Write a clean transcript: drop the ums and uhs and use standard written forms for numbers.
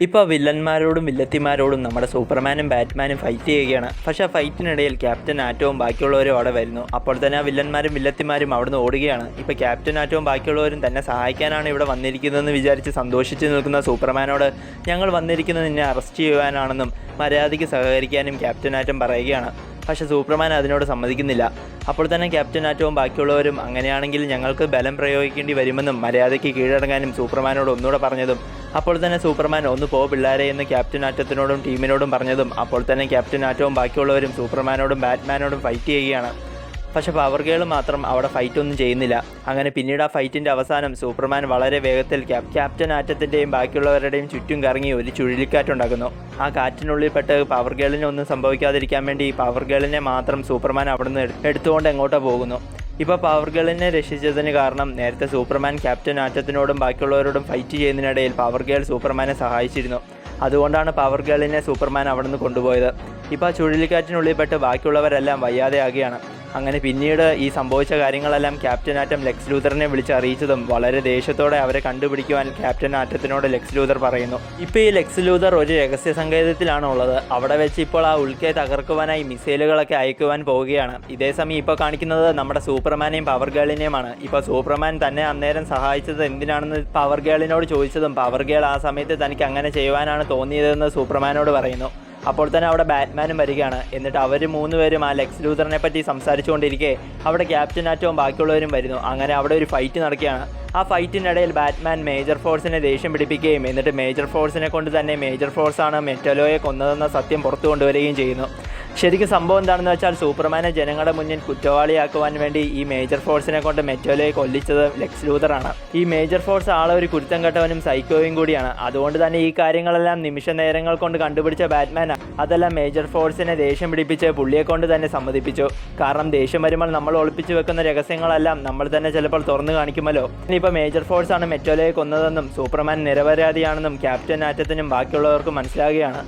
ഇപ്പോൾ വില്ലന്മാരോടും വില്ലത്തിമാരോടും നമ്മുടെ സൂപ്പർമാനും ബാറ്റ്മാനും ഫൈറ്റ് ചെയ്യുകയാണ്. പക്ഷേ ആ ഫൈറ്റിനിടയിൽ ക്യാപ്റ്റൻ ആറ്റവും ബാക്കിയുള്ളവരും അവിടെ വരുന്നു. അപ്പോൾ തന്നെ ആ വില്ലന്മാരും വില്ലത്തിമാരും അവിടുന്ന് ഓടുകയാണ്. ഇപ്പോൾ ക്യാപ്റ്റൻ ആറ്റവും ബാക്കിയുള്ളവരും തന്നെ സഹായിക്കാനാണ് ഇവിടെ വന്നിരിക്കുന്നതെന്ന് വിചാരിച്ച് സന്തോഷിച്ച് നിൽക്കുന്ന സൂപ്പർമാനോട് ഞങ്ങൾ വന്നിരിക്കുന്നത് നിന്നെ അറസ്റ്റ് ചെയ്യുവാനാണെന്നും മര്യാദയ്ക്ക് സഹകരിക്കാനും ക്യാപ്റ്റൻ ആറ്റം പറയുകയാണ്. പക്ഷേ സൂപ്പർമാൻ അതിനോട് സമ്മതിക്കുന്നില്ല. അപ്പോൾ തന്നെ ക്യാപ്റ്റൻ ആറ്റവും ബാക്കിയുള്ളവരും അങ്ങനെയാണെങ്കിൽ ഞങ്ങൾക്ക് ബലം പ്രയോഗിക്കേണ്ടി വരുമെന്നും മര്യാദയ്ക്ക് കീഴടങ്ങാനും സൂപ്പർമാനോട് ഒന്നുകൂടെ പറഞ്ഞതും അപ്പോൾ തന്നെ സൂപ്പർമാൻ ഒന്ന് പോ പിള്ളേരെ എന്ന് ക്യാപ്റ്റൻ ആറ്റത്തിനോടും ടീമിനോടും പറഞ്ഞതും അപ്പോൾ തന്നെ ക്യാപ്റ്റൻ ആറ്റവും ബാക്കിയുള്ളവരും സൂപ്പർമാനോടും ബാറ്റ്മാനോടും ഫൈറ്റ് ചെയ്യുകയാണ്. പക്ഷേ പവർ ഗേൾ മാത്രം അവിടെ ഫൈറ്റ് ഒന്നും ചെയ്യുന്നില്ല. അങ്ങനെ പിന്നീട് ആ ഫൈറ്റിൻ്റെ അവസാനം സൂപ്പർമാൻ വളരെ വേഗത്തിൽ ക്യാപ്റ്റൻ ആറ്റത്തിൻ്റെയും ബാക്കിയുള്ളവരുടെയും ചുറ്റും കറങ്ങി ഒരു ചുഴലിക്കാറ്റുണ്ടാക്കുന്നു. ആ കാറ്റിനുള്ളിൽപ്പെട്ട് പവർ ഗേളിനെ ഒന്നും സംഭവിക്കാതിരിക്കാൻ വേണ്ടി പവർ ഗേളിനെ മാത്രം സൂപ്പർമാൻ അവിടുന്ന് എടുത്തുകൊണ്ട് എങ്ങോട്ടോ പോകുന്നു. ഇപ്പോൾ പവർ ഗേളിനെ രക്ഷിച്ചതിന് കാരണം നേരത്തെ സൂപ്പർമാൻ ക്യാപ്റ്റൻ ആറ്റത്തിനോടും ബാക്കിയുള്ളവരോടും ഫൈറ്റ് ചെയ്യുന്നതിനിടയിൽ പവർ ഗേൾ സൂപ്പർമാനെ സഹായിച്ചിരുന്നു. അതുകൊണ്ടാണ് പവർ ഗേളിനെ സൂപ്പർമാൻ അവിടുന്ന് കൊണ്ടുപോയത്. ഇപ്പോൾ ആ ചുഴലിക്കാറ്റിനുള്ളിൽപ്പെട്ട് ബാക്കിയുള്ളവരെല്ലാം വയ്യാതെയാകുകയാണ്. അങ്ങനെ പിന്നീട് ഈ സംഭവിച്ച കാര്യങ്ങളെല്ലാം ക്യാപ്റ്റൻ ആറ്റം ലെക്സ് ലൂതറിനെ വിളിച്ച് അറിയിച്ചതും വളരെ ദേഷ്യത്തോടെ അവരെ കണ്ടുപിടിക്കുവാൻ ക്യാപ്റ്റൻ ആറ്റത്തിനോട് ലെക്സ് ലൂതർ പറയുന്നു. ഇപ്പോൾ ഈ ലെക്സ് ലൂതർ ഒരു രഹസ്യ സങ്കേതത്തിലാണ് ഉള്ളത്. അവിടെ വെച്ച് ഇപ്പോൾ ആ ഉൽക്കയെ തകർക്കുവാനായി മിസൈലുകളൊക്കെ അയക്കുവാൻ പോവുകയാണ്. ഇതേ സമയം ഇപ്പോൾ കാണിക്കുന്നത് നമ്മുടെ സൂപ്പർമാനെയും പവർ ഗേളിനെയുമാണ്. ഇപ്പോൾ സൂപ്പർമാൻ തന്നെ അന്നേരം സഹായിച്ചത് എന്തിനാണെന്ന് പവർ ഗേളിനോട് ചോദിച്ചതും പവർ ഗേൾ ആ സമയത്ത് തനിക്ക് അങ്ങനെ ചെയ്യുവാനാണ് തോന്നിയതെന്ന് സൂപ്പർമാനോട് പറയുന്നു. അപ്പോൾ തന്നെ അവിടെ ബാറ്റ്മാനും വരികയാണ്. എന്നിട്ട് അവർ മൂന്നുപേരും ആ ലെക്സ് ലൂതറിനെ പറ്റി സംസാരിച്ചുകൊണ്ടിരിക്കെ അവിടെ ക്യാപ്റ്റൻ ആറ്റവും ബാക്കിയുള്ളവരും വരുന്നു. അങ്ങനെ അവിടെ ഒരു ഫൈറ്റ് നടക്കുകയാണ്. ആ ഫൈറ്റിനിടയിൽ ബാറ്റ്മാൻ മേജർ ഫോഴ്സിനെ ദേഷ്യം പിടിപ്പിക്കുകയും എന്നിട്ട് മേജർ ഫോഴ്സിനെ കൊണ്ട് തന്നെ മേജർ ഫോഴ്സാണ് മെറ്റലോയെ കൊന്നതെന്ന സത്യം പുറത്തു കൊണ്ടുവരികയും ചെയ്യുന്നു. ശരിക്കും സംഭവം എന്താണെന്ന് വെച്ചാൽ സൂപ്പർമാനെ ജനങ്ങളുടെ മുന്നിൽ കുറ്റവാളിയാക്കുവാൻ വേണ്ടി ഈ മേജർ ഫോഴ്സിനെ കൊണ്ട് മെറ്റലോയെ കൊല്ലിച്ചത് ലെക്സ് ലൂതറാണ്. ഈ മേജർ ഫോഴ്സ് ആളെ ഒരു കുരുത്തം കെട്ടവനും സൈക്കോയും കൂടിയാണ്. അതുകൊണ്ട് തന്നെ ഈ കാര്യങ്ങളെല്ലാം നിമിഷ നേരങ്ങൾ കൊണ്ട് കണ്ടുപിടിച്ച ബാറ്റ്മാൻ അതെല്ലാം മേജർ ഫോഴ്സിനെ ദേഷ്യം പിടിപ്പിച്ച് പുള്ളിയെ കൊണ്ട് തന്നെ സമ്മതിപ്പിച്ചു. കാരണം ദേഷ്യം വരുമ്പോൾ നമ്മൾ ഒളിപ്പിച്ചു വെക്കുന്ന രഹസ്യങ്ങളെല്ലാം നമ്മൾ തന്നെ ചിലപ്പോൾ തുറന്നു കാണിക്കുമല്ലോ. ഇനിയിപ്പോൾ മേജർ ഫോഴ്സാണ് മെറ്റോലയെ കൊന്നതെന്നും സൂപ്പർമാൻ നിരപരാധിയാണെന്നും ക്യാപ്റ്റൻ ആറ്റത്തിനും ബാക്കിയുള്ളവർക്കും മനസ്സിലാകുകയാണ്.